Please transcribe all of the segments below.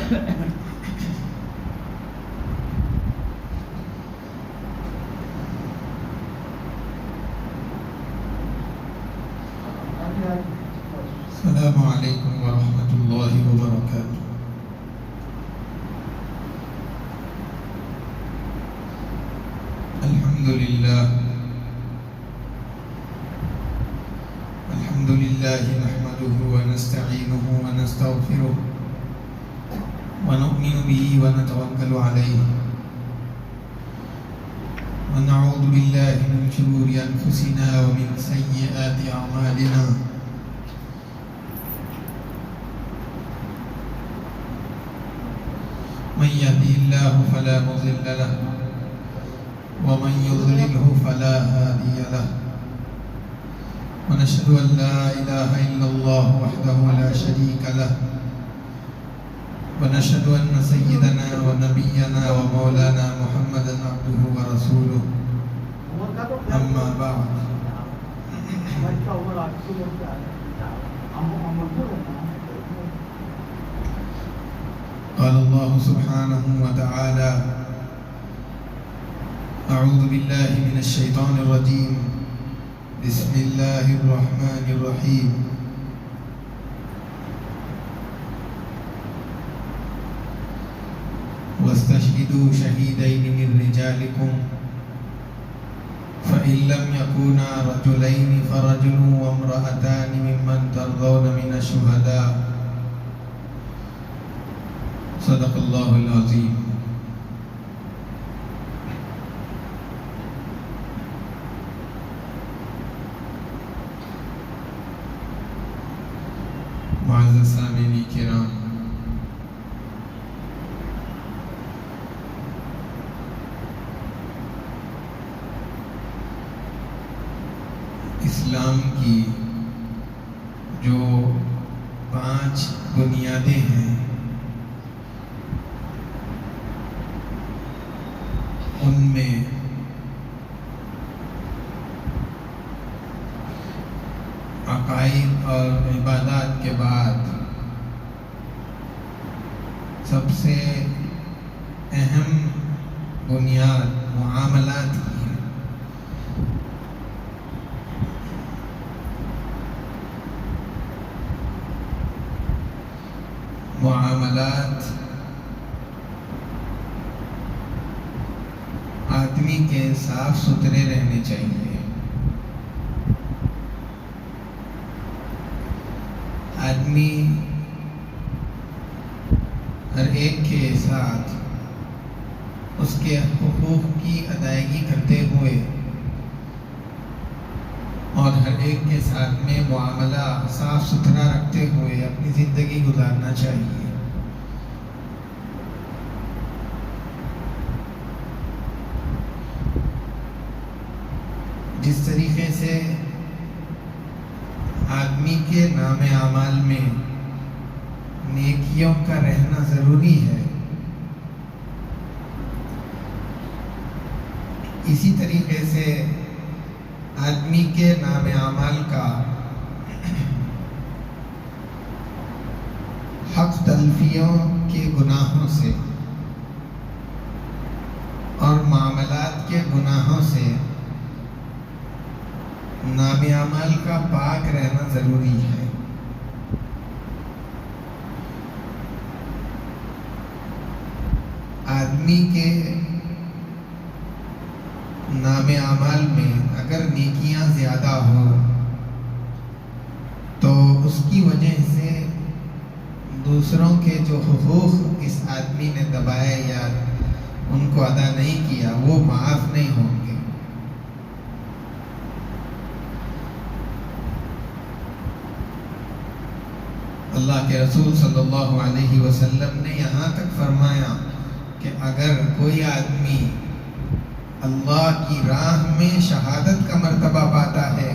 السلام علیکم ورحمۃ اللہ وبرکاتہ۔ الحمد للہ نحمده ونستعینه ونستغفره ونؤمن به ونتوکل علیہ ونعوذ باللہ من شرور انفسنا ومن سیئات اعمالنا من يهده الله فلا مضل له ومن يضلله فلا هادي له ونشهد أن لا إله إلا الله وحده لا شريك له ونشهد أن سيدنا ونبينا ومولانا محمدا عبده ورسوله أما بعد قال الله سبحانه وتعالى أعوذ بالله من الشيطان الرجيم بسم الله الرحمن الرحيم واستشهدوا شهيدين من رجالكم فإن لم يكونا رجلين فرجل وامرأتان ممن ترضون من الشهداء صدق اللہ العظیم۔ معزز سامعین کرام، اسلام کی جو 5 بنیادیں ہیں ان میں عقائد اور عبادات کے بعد سب سے اہم بنیاد معاملات کی ہے۔ معاملات آدمی کے صاف ستھرے رہنے چاہیے۔ آدمی ہر ایک کے ساتھ اس کے حقوق کی ادائیگی کرتے ہوئے اور ہر ایک کے ساتھ میں معاملہ صاف ستھرا رکھتے ہوئے اپنی زندگی گزارنا چاہیے۔ جس طریقے سے آدمی کے نام اعمال میں نیکیوں کا رہنا ضروری ہے، اسی طریقے سے آدمی کے نام اعمال کا حق تلفیوں کے گناہوں سے اور معاملات کے گناہوں سے نام اعمال کا پاک رہنا ضروری ہے۔ آدمی کے نام اعمال میں اگر نیکیاں زیادہ ہوں تو اس کی وجہ سے دوسروں کے جو حقوق اس آدمی نے دبائے یا ان کو ادا نہیں کیا وہ معاف نہیں ہوں گے۔ اللہ کے رسول صلی اللہ علیہ وسلم نے یہاں تک فرمایا کہ اگر کوئی آدمی اللہ کی راہ میں شہادت کا مرتبہ پاتا ہے،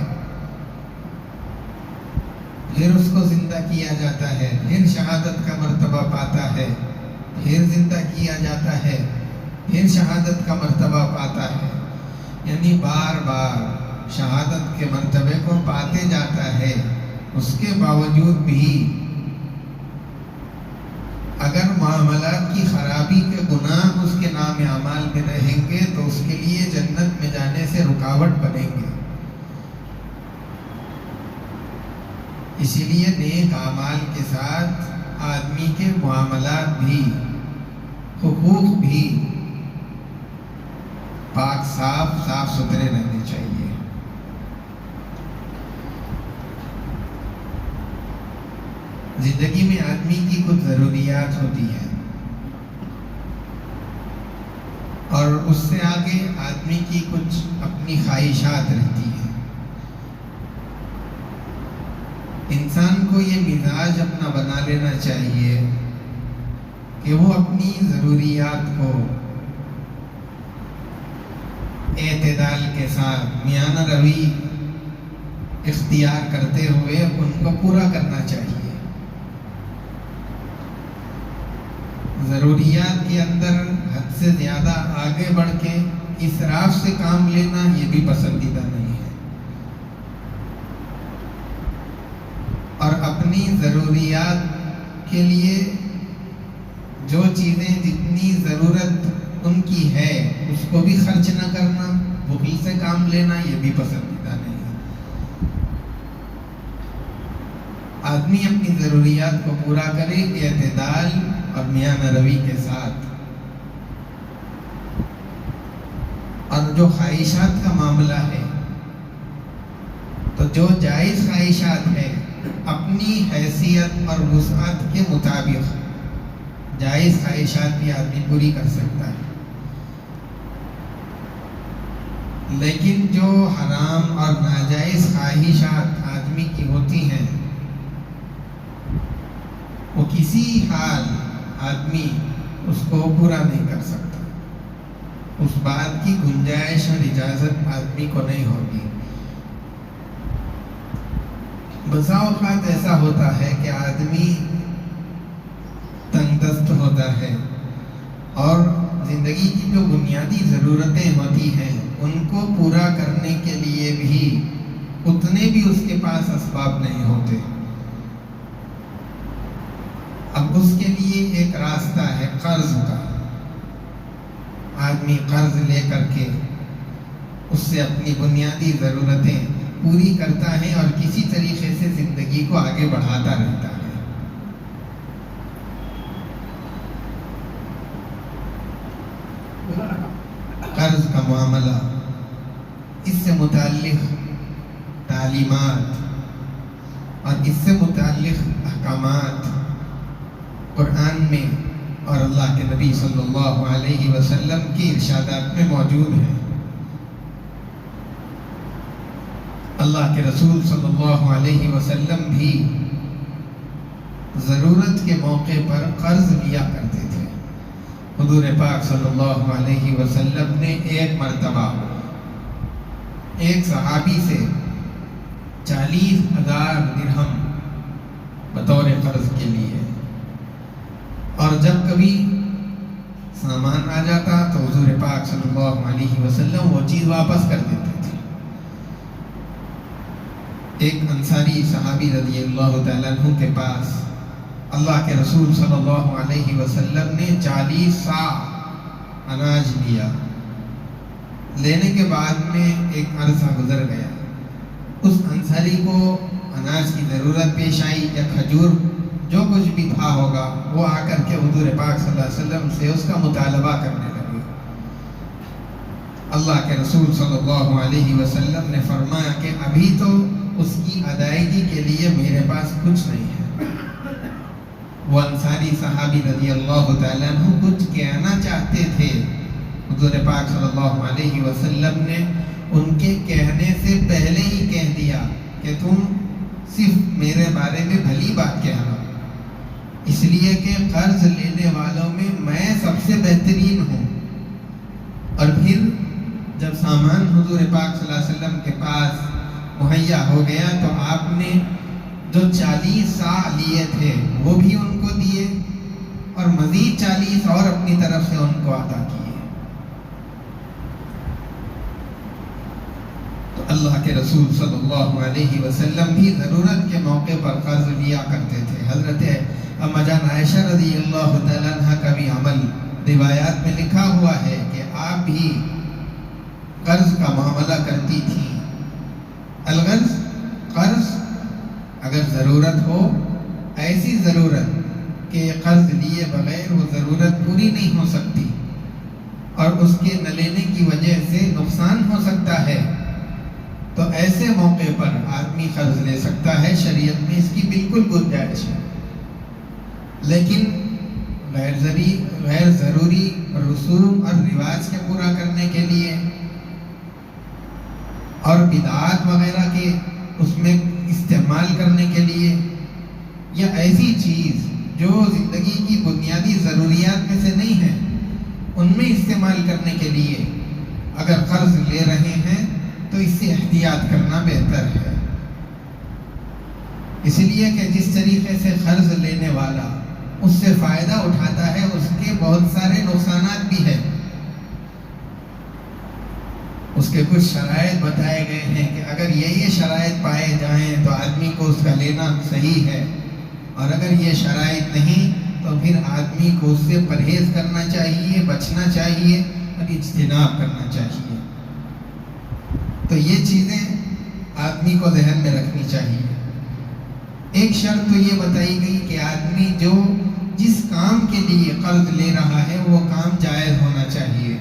پھر اس کو زندہ کیا جاتا ہے، پھر شہادت کا مرتبہ پاتا ہے، پھر زندہ کیا جاتا ہے، پھر شہادت کا مرتبہ پاتا ہے، یعنی بار بار شہادت کے مرتبے کو پاتے جاتا ہے، اس کے باوجود بھی اگر معاملات کی خرابی کے گناہ اس کے نام اعمال میں رہیں گے تو اس کے لیے جنت میں جانے سے رکاوٹ بنیں گے۔ اسی لیے نیک اعمال کے ساتھ آدمی کے معاملات بھی، حقوق بھی پاک صاف ستھرے رہنے چاہیے۔ زندگی میں آدمی کی کچھ ضروریات ہوتی ہیں اور اس سے آگے آدمی کی کچھ اپنی خواہشات رہتی ہیں۔ انسان کو یہ مزاج اپنا بنا لینا چاہیے کہ وہ اپنی ضروریات کو اعتدال کے ساتھ میانہ روی اختیار کرتے ہوئے ان کو پورا کرنا چاہیے۔ ضروریات کے اندر حد سے زیادہ آگے بڑھ کے اسراف سے کام لینا یہ بھی پسندیدہ نہیں ہے، اور اپنی ضروریات کے لیے جو چیزیں جتنی ضرورت ان کی ہے اس کو بھی خرچ نہ کرنا، بخل سے کام لینا یہ بھی پسندیدہ نہیں ہے۔ آدمی اپنی ضروریات کو پورا کرے اعتدال اور میانہ روی کے ساتھ، اور جو خواہشات کا معاملہ ہے تو جو جائز خواہشات ہے اپنی حیثیت اور وسعت کے مطابق جائز خواہشات بھی آدمی پوری کر سکتا ہے، لیکن جو حرام اور ناجائز خواہشات آدمی کی ہوتی ہیں وہ کسی حال آدمی اس کو پورا نہیں کر سکتا، اس بات کی گنجائش اور اجازت آدمی کو نہیں ہوگی۔ بسا اوقات ایسا ہوتا ہے کہ آدمی تنگ دست ہوتا ہے اور زندگی کی جو بنیادی ضرورتیں ہوتی ہیں ان کو پورا کرنے کے لیے بھی اتنے بھی اس کے پاس اسباب نہیں ہوتے۔ اب اس کے لیے ایک راستہ ہے قرض کا، آدمی قرض لے کر کے اس سے اپنی بنیادی ضرورتیں پوری کرتا ہے اور کسی طریقے سے زندگی کو آگے بڑھاتا رہتا ہے۔ قرض کا معاملہ، اس سے متعلق تعلیمات اور اس سے متعلق احکامات قرآن میں اور اللہ کے نبی صلی اللہ علیہ وسلم کی ارشادات میں موجود ہیں۔ اللہ کے رسول صلی اللہ علیہ وسلم بھی ضرورت کے موقع پر قرض لیا کرتے تھے۔ حضور پاک صلی اللہ علیہ وسلم نے ایک مرتبہ ایک صحابی سے 40,000 درہم بطور قرض کے لیے، اور جب کبھی سامان آ جاتا تو حضور پاک صلی اللہ علیہ وسلم وہ چیز واپس کر دیتے تھے۔ ایک انصاری صحابی رضی اللہ تعالیٰ عنہ کے پاس اللہ کے رسول صلی اللہ علیہ وسلم نے 40 صاع اناج لیا۔ لینے کے بعد میں ایک عرصہ گزر گیا، اس انصاری کو اناج کی ضرورت پیش آئی، یا کھجور جو کچھ بھی تھا ہوگا، وہ آ کر کے حضور پاک صلی اللہ علیہ وسلم سے اس کا مطالبہ کرنے لگے۔ اللہ کے رسول صلی اللہ علیہ وسلم نے فرمایا کہ ابھی تو اس کی ادائیگی کے لیے میرے پاس کچھ نہیں ہے۔ وہ انصاری صحابی رضی اللہ تعالیٰ عنہ کچھ کہنا چاہتے تھے، حضور پاک صلی اللہ علیہ وسلم نے ان کے کہنے سے پہلے ہی کہہ دیا کہ تم صرف میرے بارے میں بھلی بات کہنا، اس لیے کہ قرض لینے والوں میں سب سے بہترین ہوں۔ اور پھر جب سامان حضور پاک صلی اللہ علیہ وسلم کے پاس مہیا ہو گیا تو آپ نے جو 40 صاع لیے تھے وہ بھی ان کو دیے، اور مزید 40 اور اپنی طرف سے ان کو عطا کیے۔ تو اللہ کے رسول صلی اللہ علیہ وسلم بھی ضرورت کے موقع پر قرض لیا کرتے تھے۔ حضرت اما جان عائشہ رضی اللہ تعالیٰ عنہ کا بھی عمل روایات میں لکھا ہوا ہے کہ آپ بھی قرض کا معاملہ کرتی تھی. الغرض قرض اگر ضرورت ہو، ایسی ضرورت کہ قرض لیے بغیر وہ ضرورت پوری نہیں ہو سکتی اور اس کے نہ لینے کی وجہ سے نقصان ہو سکتا ہے، تو ایسے موقع پر آدمی قرض لے سکتا ہے. شریعت میں اس کی بالکل گنجائش ہے. لیکن غیر ضروری رسوم اور رواج کے پورا کرنے کے لیے اور بدعات وغیرہ کے اس میں استعمال کرنے کے لیے، یا ایسی چیز جو زندگی کی بنیادی ضروریات میں سے نہیں ہے ان میں استعمال کرنے کے لیے اگر قرض لے رہے ہیں تو اس سے احتیاط کرنا بہتر ہے. اس لیے کہ جس طریقے سے قرض لینے والا اس سے فائدہ اٹھاتا ہے، اس کے بہت سارے نقصانات بھی ہیں. اس کے کچھ شرائط بتائے گئے ہیں کہ اگر یہ شرائط پائے جائیں تو آدمی کو اس کا لینا صحیح ہے، اور اگر یہ شرائط نہیں تو پھر آدمی کو اس سے پرہیز کرنا چاہیے، بچنا چاہیے اور اجتناب کرنا چاہیے. تو یہ چیزیں آدمی کو ذہن میں رکھنی چاہیے. ایک شرط تو یہ بتائی گئی کہ آدمی جو جس کام کے لیے قرض لے رہا ہے وہ کام جائز ہونا چاہیے.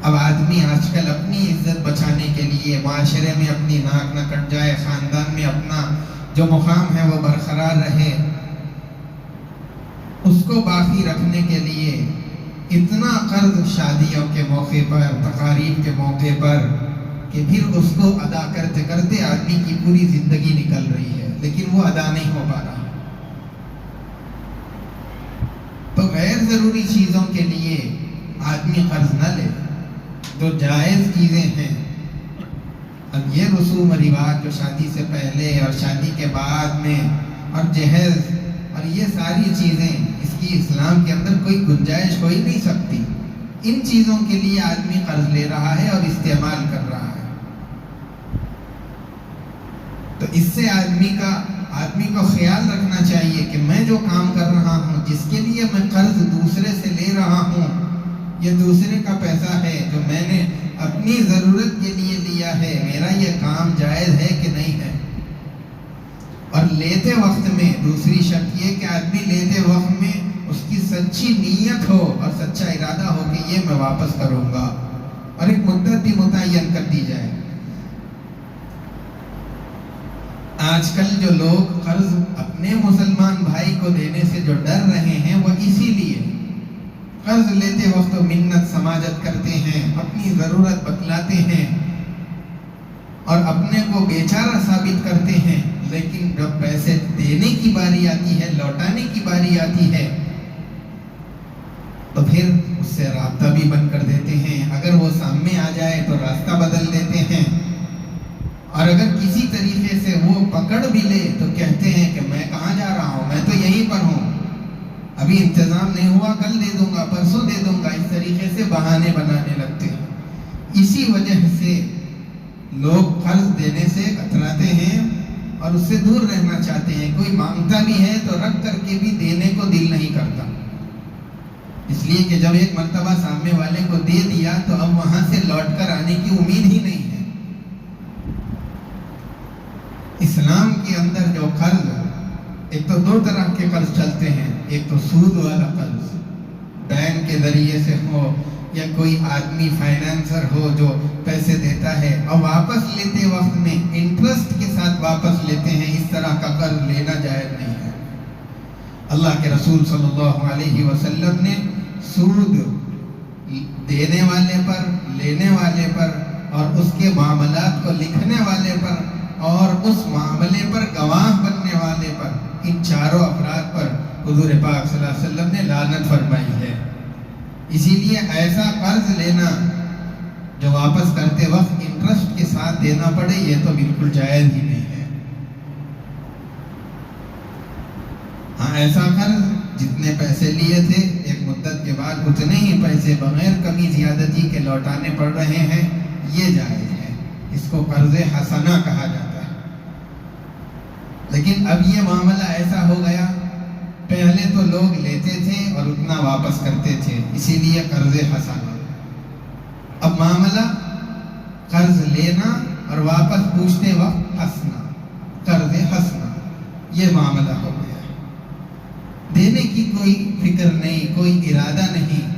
اب آدمی آج کل اپنی عزت بچانے کے لیے، معاشرے میں اپنی ناک نہ کٹ جائے، خاندان میں اپنا جو مقام ہے وہ برقرار رہے، اس کو باقی رکھنے کے لیے اتنا قرض شادیوں کے موقع پر، تقاریب کے موقع پر، کہ پھر اس کو ادا کرتے کرتے آدمی کی پوری زندگی نکل رہی ہے لیکن وہ ادا نہیں ہو پا رہا. تو غیر ضروری چیزوں کے لیے آدمی قرض نہ لے، جو جائز چیزیں ہیں. اب یہ رسوم و رواج جو شادی سے پہلے اور شادی کے بعد میں اور جہیز اور یہ ساری چیزیں، اس کی اسلام کے اندر کوئی گنجائش ہو ہی نہیں سکتی. ان چیزوں کے لیے آدمی قرض لے رہا ہے اور استعمال کر رہا ہے. تو اس سے آدمی کو خیال رکھنا چاہیے کہ میں جو کام کر رہا ہوں، جس کے لیے میں قرض دوسرے سے لے رہا ہوں، یہ دوسرے کا پیسہ ہے جو میں نے اپنی ضرورت کے لیے لیا ہے. میرا یہ کام جائز ہے کہ نہیں ہے. اور لیتے وقت میں دوسری شرط یہ کہ آدمی لیتے وقت میں اس کی سچی نیت ہو اور سچا ارادہ ہو کہ یہ میں واپس کروں گا، اور ایک مدت بھی متعین کر دی جائے. آج کل جو لوگ قرض اپنے مسلمان بھائی کو دینے سے جو ڈر رہے ہیں، وہ اسی لیے قرض لیتے وقت منت سماجت کرتے ہیں، اپنی ضرورت بتلاتے ہیں اور اپنے کو بیچارہ ثابت کرتے ہیں. لیکن جب پیسے دینے کی باری آتی ہے، لوٹانے کی باری آتی ہے، تو پھر اس سے رابطہ بھی بند کر دیتے ہیں. اگر وہ سامنے آ جائے تو راستہ بدل دیتے ہیں، اور اگر کسی طریقے سے وہ پکڑ بھی لے تو کہتے ہیں کہ میں کہاں جا رہا ہوں، میں تو یہیں پر ہوں، ابھی انتظام نہیں ہوا، کل دے دوں گا، پرسوں دے دوں گا. اس طریقے سے بہانے بنانے لگتے ہیں. اسی وجہ سے لوگ قرض دینے سے کتراتے ہیں اور اس سے دور رہنا چاہتے ہیں. کوئی مانگتا بھی ہے تو رکھ کر کے بھی دینے کو دل نہیں کرتا، اس لیے کہ جب ایک مرتبہ سامنے والے کو دے دیا تو اب وہاں سے لوٹ کر آنے کی امید ہی نہیں ہے. اسلام کے اندر جو قرض، ایک تو دو طرح کے قرض چلتے ہیں. ایک تو سود والا قرض، بینک کے ذریعے سے ہو یا کوئی آدمی فائنانسر ہو جو پیسے دیتا ہے اور واپس لیتے وقت میں انٹرسٹ کے ساتھ واپس لیتے ہیں. اس طرح کا قرض لینا جائز نہیں ہے. اللہ کے رسول صلی اللہ علیہ وسلم نے سود دینے والے پر، لینے والے پر اور اس کے معاملات کو لکھنے والے پر اور اس معاملے پر گواہ بننے والے پر، ان چاروں افراد پر حضور پاک صلی اللہ علیہ وسلم نے لعنت فرمائی ہے. اسی لیے ایسا قرض لینا جو واپس کرتے وقت انٹرسٹ کے ساتھ دینا پڑے، یہ تو بالکل جائز ہی نہیں ہے. ہاں، ایسا قرض جتنے پیسے لیے تھے ایک مدت کے بعد اتنے ہی پیسے بغیر کمی زیادتی کے لوٹانے پڑ رہے ہیں، یہ جائز ہے. اس کو قرض حسنہ کہا جاتا ہے. لیکن اب یہ معاملہ ایسا ہو گیا، پہلے تو لوگ لیتے تھے اور اتنا واپس کرتے تھے، اسی لیے قرض حسن۔ اب معاملہ قرض لینا اور واپس پوچھتے وقت ہنسنا، قرض ہنسنا، یہ معاملہ ہو گیا ہے۔ دینے کی کوئی فکر نہیں، کوئی ارادہ نہیں۔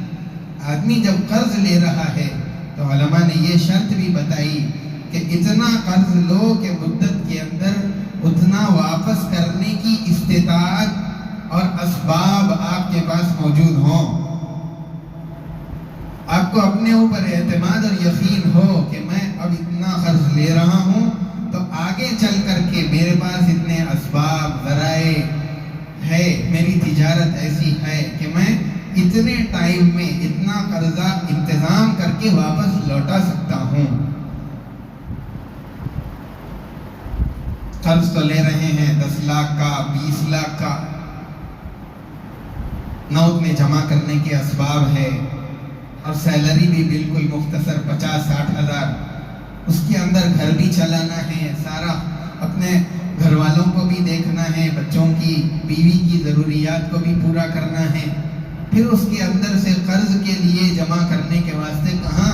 آدمی جب قرض لے رہا ہے تو علماء نے یہ شرط بھی بتائی کہ اتنا قرض لو کہ مدت کے اندر اتنا واپس کرنے کی استطاعت اور اسباب آپ کے پاس موجود ہوں۔ آپ کو اپنے اوپر اعتماد اور یقین ہو کہ میں اب اتنا قرض لے رہا ہوں تو آگے چل کر کے میرے پاس اتنے اسباب ذرائع ہے، میری تجارت ایسی ہے کہ میں اتنے ٹائم میں اتنا قرضہ انتظام کر کے واپس لوٹا سکتا ہوں۔ قرض تو لے رہے ہیں 10 لاکھ کا، 20 لاکھ کا، نوٹ میں جمع کرنے کے اسباب ہے، اور سیلری بھی بالکل مختصر 50-60 ہزار، اس کے اندر گھر بھی چلانا ہے، سارا اپنے گھر والوں کو بھی دیکھنا ہے، بچوں کی، بیوی کی ضروریات کو بھی پورا کرنا ہے، پھر اس کے اندر سے قرض کے لیے جمع کرنے کے واسطے کہاں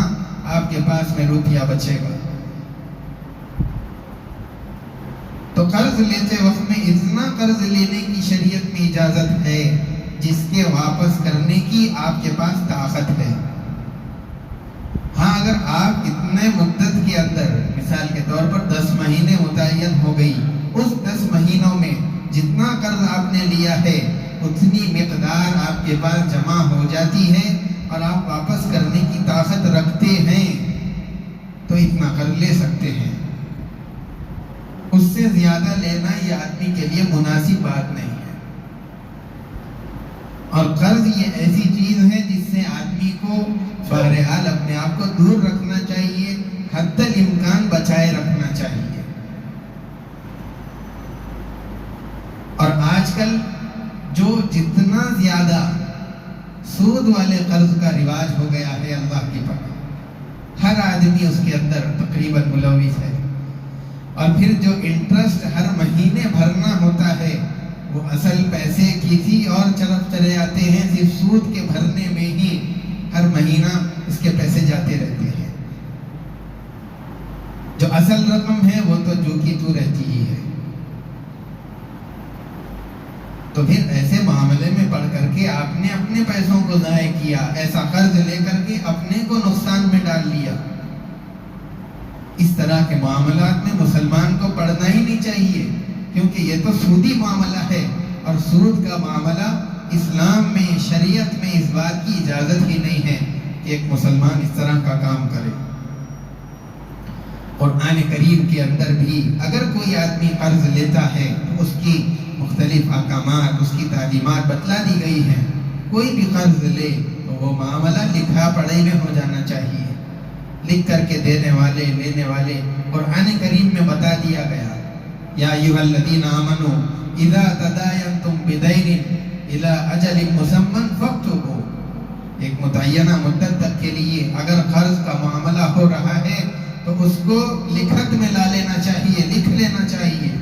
آپ کے پاس میں روپیہ بچے گا؟ تو قرض لیتے وقت میں اتنا قرض لینے کی شریعت میں اجازت ہے جس کے واپس کرنے کی آپ کے پاس طاقت ہے۔ ہاں، اگر آپ اتنے مدت کے اندر، مثال کے طور پر 10 مہینے متعین ہو گئی، اس 10 مہینوں میں جتنا قرض آپ نے لیا ہے اتنی مقدار آپ کے پاس جمع ہو جاتی ہے اور آپ واپس کرنے کی طاقت رکھتے ہیں تو اتنا قرض لے سکتے ہیں۔ اس سے زیادہ لینا یہ آدمی کے لیے مناسب بات نہیں ہے۔ اور قرض یہ ایسی چیز ہے جس سے آدمی کو بہرحال اپنے آپ کو دور رکھنا چاہیے، حد الامکان بچائے رکھنا چاہیے۔ اور آج کل جو جتنا زیادہ سود والے قرض کا رواج ہو گیا ہے، اللہ کی پناہ، ہر آدمی اس کے اندر تقریباً ملوث ہے۔ اور پھر جو انٹرسٹ ہر مہینے بھرنا ہوتا ہے، وہ اصل پیسے کسی اور طرف چلے جاتے ہیں، صرف سود کے بھرنے میں ہی ہر مہینہ اس کے پیسے جاتے رہتے ہیں۔ جو اصل رقم ہے وہ تو جو کی تو رہتی ہی ہے۔ تو پھر ایسے معاملے میں پڑھ کر کے آپ نے اپنے پیسوں کو ضائع کیا، ایسا قرض لے کر کے اپنے کو نقصان میں ڈال لیا۔ اس طرح کے معاملات میں مسلمان کو پڑھنا ہی نہیں چاہیے، کیونکہ یہ تو سودی معاملہ ہے، اور سود کا معاملہ اسلام میں، شریعت میں اس بات کی اجازت ہی نہیں ہے کہ ایک مسلمان اس طرح کا کام کرے۔ قرآن کریم کے اندر بھی اگر کوئی آدمی قرض لیتا ہے تو اس کی مختلف احکامات، اس کی تعلیمات بتلا دی گئی ہیں۔ کوئی بھی قرض لے تو وہ معاملہ لکھا پڑھائی میں ہو جانا چاہیے، لکھ کر کے دینے والے، لینے والے، قرآن کریم میں بتا دیا گیا، یا ایھا الذین آمنوا اذا تداینتم بدین الی اجل مسمى فاکتبوا۔ ایک متعینہ مدت تک کے لیے اگر قرض کا معاملہ ہو رہا ہے تو اس کو لکھت میں لا لینا چاہیے، لکھ لینا چاہیے۔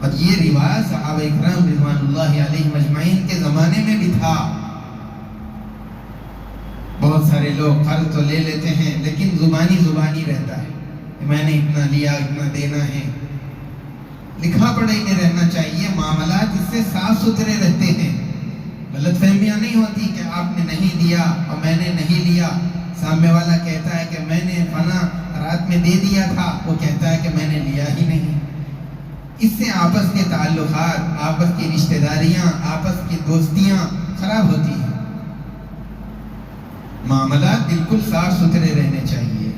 اور یہ رواج صحابہ اکرام رضوان اللہ علیہم اجمعین کے زمانے میں بھی تھا۔ بہت سارے لوگ قرض تو لے لیتے ہیں لیکن زبانی رہتا ہے کہ میں نے اتنا لیا، اتنا دینا ہے۔ لکھا پڑھائی میں رہنا چاہیے، معاملات اس سے صاف ستھرے رہتے ہیں، غلط فہمیاں نہیں ہوتی کہ آپ نے نہیں دیا اور میں نے نہیں لیا۔ سامنے والا کہتا ہے کہ میں نے فلاں رات میں دے دیا تھا، وہ کہتا ہے کہ میں نے لیا ہی نہیں۔ اس سے آپس کے تعلقات، آپس کی رشتہ داریاں، آپس کی دوستیاں خراب ہوتی ہیں۔ معاملات بالکل صاف ستھرے رہنے چاہیے،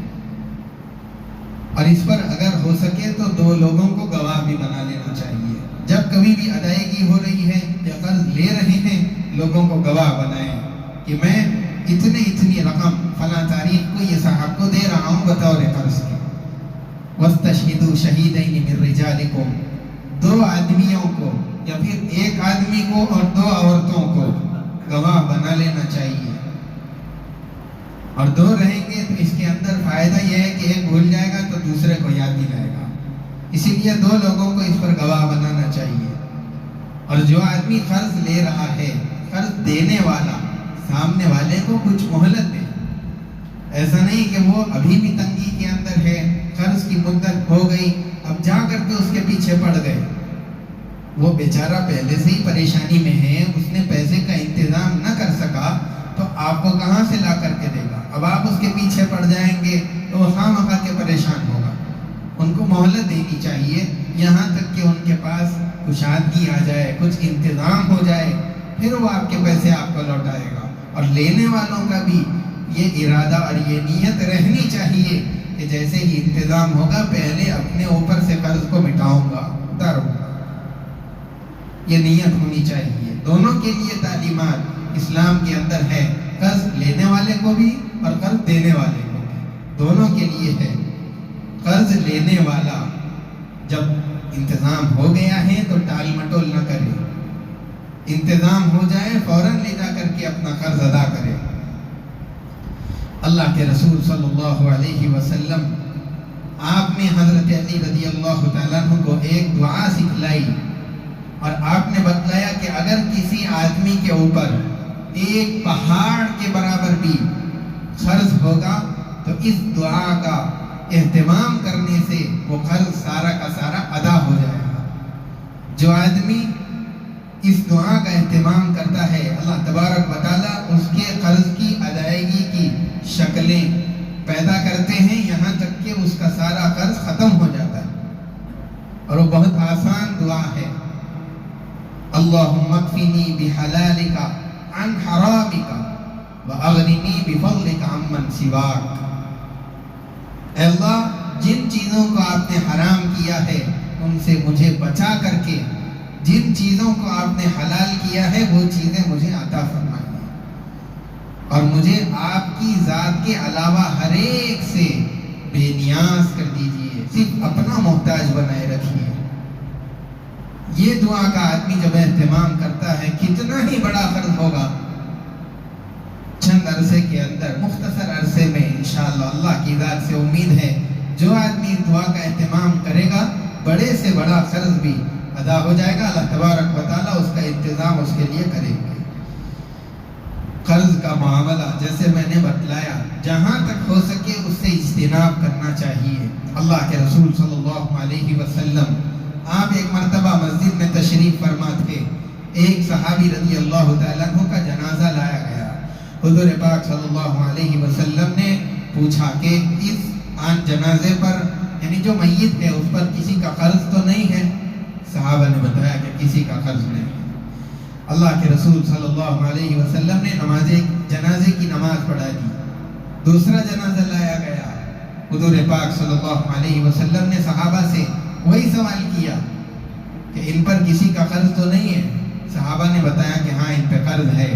اور اس پر اگر ہو سکے تو 2 لوگوں کو گواہ بھی بنا لینا چاہیے۔ جب کبھی بھی ادائیگی ہو رہی ہے یا قرض لے رہے ہیں، لوگوں کو گواہ بنائیں کہ میں اتنی رقم فلاں تاریخ کو یہ صاحب کو دے رہا ہوں بطور قرض کے۔ وَاسْتَشْهِدُوا شَهِيدَيْنِ مِن رِّجَالِكُمْ، 2 آدمیوں کو یا پھر 1 آدمی کو اور 2 عورتوں کو گواہ بنا لینا چاہیے۔ اور 2 رہیں گے تو اس کے اندر فائدہ یہ ہے کہ ایک بھول جائے گا تو دوسرے کو یاد دلائے گا، اسی لیے دو لوگوں کو اس پر گواہ بنانا چاہیے. اور جو آدمی قرض لے رہا ہے، قرض دینے والا سامنے والے کو کچھ مہلت دے. ایسا نہیں کہ وہ ابھی بھی تنگی کے اندر ہے، قرض کی مدت ہو گئی، اب جا کر کے اس کے پیچھے پڑ گئے. وہ بیچارہ پہلے سے ہی پریشانی میں ہے، اس نے پیسے کا انتظام نہ کر سکا تو آپ کو کہاں سے لا کر کے دے گا؟ اب آپ اس کے پیچھے پڑ جائیں گے تو وہ خواہ مخواہ کے پریشان ہوگا. ان کو مہلت دینی چاہیے یہاں تک کہ ان کے پاس کشادگی آ جائے، کچھ انتظام ہو جائے، پھر وہ آپ کے پیسے آپ کو لوٹائے گا. اور لینے والوں کا بھی یہ ارادہ اور یہ نیت رہنی چاہیے کہ جیسے ہی انتظام ہوگا پہلے اپنے اوپر سے قرض کو مٹاؤں گا، اتاروں گا. یہ نیت ہونی چاہیے. دونوں کے لیے تعلیمات اسلام کے اندر ہے، قرض لینے والے کو بھی اور قرض دینے والے کو بھی، دونوں کے لیے ہے. قرض لینے والا جب انتظام ہو گیا ہے تو ٹال مٹول نہ کرے، انتظام ہو جائے فوراً لے جا کر کے اپنا قرض ادا کرے. اللہ کے رسول صلی اللہ علیہ وسلم آپ نے حضرت علی رضی اللہ تعالیٰ عنہ کو ایک دعا سکھلائی اور آپ نے بتلایا کہ اگر کسی آدمی کے اوپر ایک پہاڑ کے برابر بھی قرض ہوگا تو اس دعا کا اہتمام کرنے سے وہ قرض سارا کا سارا ادا ہو جائے گا. جو آدمی اس دعا کا اہتمام کرتا ہے اللہ تبارک و تعالیٰ اس کے قرض کی ادائیگی کی شکلیں پیدا کرتے ہیں، یہاں تک کہ اس کا سارا قرض ختم ہو جاتا ہے. اور وہ بہت آسان دعا ہے. اللہم اکفنی بحلالک عن حرامک واغننی بفضلک عمن سواک. اے اللہ، جن چیزوں کو آپ نے حرام کیا ہے ان سے مجھے بچا کر کے جن چیزوں کو آپ نے حلال کیا ہے وہ چیزیں مجھے عطا فرمائیے، اور مجھے آپ کی ذات کے علاوہ ہر ایک سے بے نیاز کر دیجئے، صرف اپنا محتاج بنائے رکھیے. یہ دعا کا آدمی جب اہتمام کرتا ہے، کتنا ہی بڑا قرض ہوگا، چند عرصے کے اندر، مختصر عرصے میں انشاءاللہ اللہ کی ذات سے امید ہے جو آدمی اس دعا کا اہتمام کرے گا بڑے سے بڑا قرض بھی ادا ہو جائے گا. اللہ تبارک و تعالیٰ اس کا انتظام اس کے لیے کریں گے. قرض کا معاملہ جیسے میں نے بتلایا جہاں تک ہو سکے اس سے اجتناب کرنا چاہیے. اللہ کے رسول صلی اللہ علیہ وسلم آپ ایک مرتبہ مسجد میں تشریف فرما تھے. ایک صحابی رضی اللہ تعالیٰ عنہ کا جنازہ لایا گیا. حضور پاک صلی اللہ علیہ وسلم نے پوچھا کہ اس جنازے پر یعنی جو میت ہے اس پر کسی کا قرض تو نہیں ہے؟ صحابہ نے بتایا کہ کسی کا قرض نہیں ہے. اللہ کے رسول صلی اللہ علیہ وسلم نے جنازے کی نماز پڑھا دی. دوسرا جنازہ لایا گیا. حضور پاک صلی اللہ علیہ وسلم نے صحابہ سے وہی سوال کیا کہ ان پر کسی کا قرض تو نہیں ہے؟ صحابہ نے بتایا کہ ہاں ان پہ قرض ہے.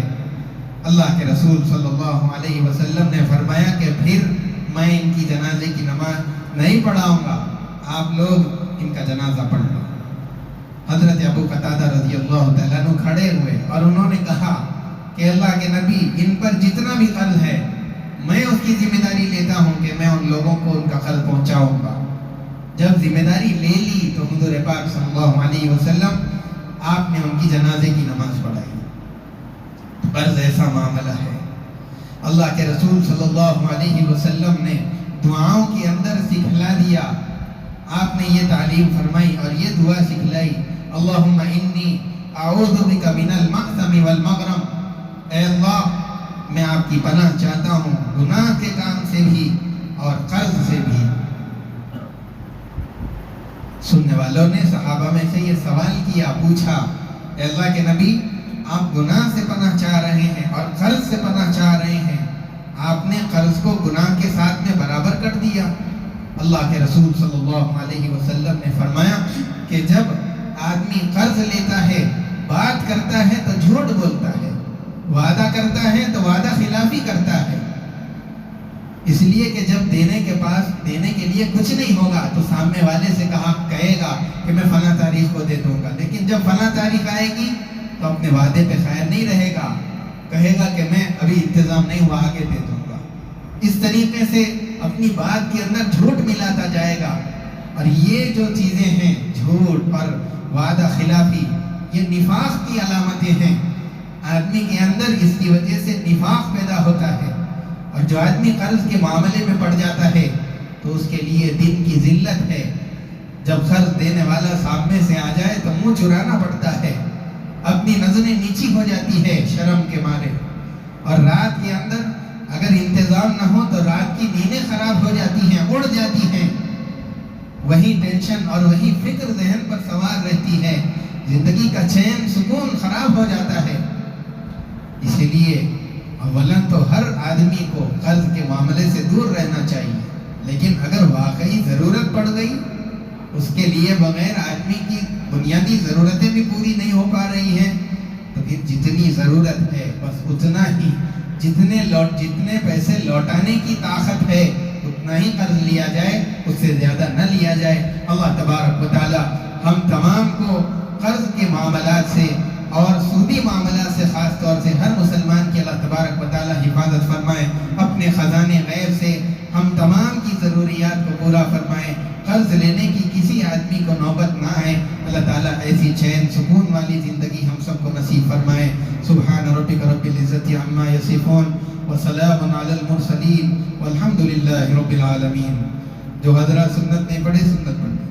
اللہ کے رسول صلی اللہ علیہ وسلم نے فرمایا کہ پھر میں ان کی جنازے کی نماز نہیں پڑھاؤں گا، آپ لوگ ان کا جنازہ پڑھ لو. حضرت ابو قتادہ رضی اللہ تعالیٰ عنہ کھڑے ہوئے اور انہوں نے کہا کہ اللہ کے نبی، ان پر جتنا بھی قرض ہے میں اس کی ذمہ داری لیتا ہوں کہ میں ان لوگوں کو ان کا قرض پہنچاؤں گا. جب ذمہ داری لے لی تو حضور پاک صلی اللہ علیہ وسلم آپ نے ان کی جنازے کی نماز پڑھائی. قرض ایسا معاملہ ہے. اللہ کے رسول صلی اللہ علیہ وسلم نے دعاؤں کے اندر سکھلا دیا. آپ نے یہ تعلیم فرمائی اور یہ دعا سکھلائی، اللہم انی اعوذ بک من المأثم والمغرم. اے اللہ، میں آپ کی پناہ چاہتا ہوں گناہ کے کام سے بھی اور قرض سے بھی. سننے والوں نے صحابہ میں سے یہ سوال کیا، پوچھا اے اللہ کے نبی، آپ گناہ سے پناہ چاہ رہے ہیں اور قرض سے پناہ چاہ رہے ہیں، آپ نے قرض کو گناہ کے ساتھ میں برابر کر دیا. اللہ کے رسول صلی اللہ علیہ وسلم نے فرمایا کہ جب آدمی قرض لیتا ہے، بات کرتا ہے تو جھوٹ بولتا ہے، وعدہ کرتا ہے تو وعدہ خلافی کرتا ہے. اس لیے کہ جب دینے کے لیے کچھ نہیں ہوگا تو سامنے والے سے کہے گا کہ میں فلاں تاریخ کو دے دوں گا، لیکن جب فلاں تاریخ آئے گی تو اپنے وعدے پہ خیر نہیں رہے گا، کہے گا کہ میں ابھی انتظام نہیں ہوا، آگے دے دوں گا. اس طریقے سے اپنی بات کے اندر جھوٹ ملاتا جائے گا. اور یہ جو چیزیں ہیں جھوٹ اور وعدہ خلافی، یہ نفاق کی علامتیں ہیں. آدمی کے اندر اس کی وجہ سے نفاق پیدا ہوتا ہے، اور جو آدمی قرض کے معاملے میں پڑ جاتا ہے تو اس کے لیے دن کی ذلت ہے. جب قرض دینے والا سامنے سے آ جائے تو منہ چرانا پڑتا ہے، اپنی نظریں نیچی ہو جاتی ہے شرم کے مارے، اور رات کے اندر اگر انتظام نہ ہو تو رات کی نیندیں خراب ہو جاتی ہیں، اڑ جاتی ہیں. وہی ٹینشن اور وہی فکر ذہن پر سوار رہتی ہے، زندگی کا چین سکون خراب ہو جاتا ہے. اسی لیے اولاً تو ہر آدمی کو قرض کے معاملے سے دور رہنا چاہیے، لیکن اگر واقعی ضرورت پڑ گئی، اس کے لیے بغیر آدمی کی بنیادی ضرورتیں بھی پوری نہیں ہو پا رہی ہیں، تو پھر جتنی ضرورت ہے بس اتنا ہی، جتنے پیسے لوٹانے کی طاقت ہے اتنا ہی قرض لیا جائے، اس سے زیادہ نہ لیا جائے. اللہ تبارک و تعالی ہم تمام کو قرض کے معاملات سے اور سودی معاملات سے، خاص طور سے ہر مسلمان کی اللہ تبارک و تعالی حفاظت فرمائے. اپنے خزانے غیب سے ہم تمام کی ضروریات کو پورا فرمائے. قرض لینے کی کسی آدمی کو نوبت نہ آئے. اللہ تعالیٰ ایسی چین سکون والی زندگی ہم سب کو نصیب فرمائے. سبحان ربک رب العزت عما یصفون وسلام علی المرسلین والحمد للہ رب العالمین. جو حضرات سنت نہیں پڑھے سنت پڑھیں.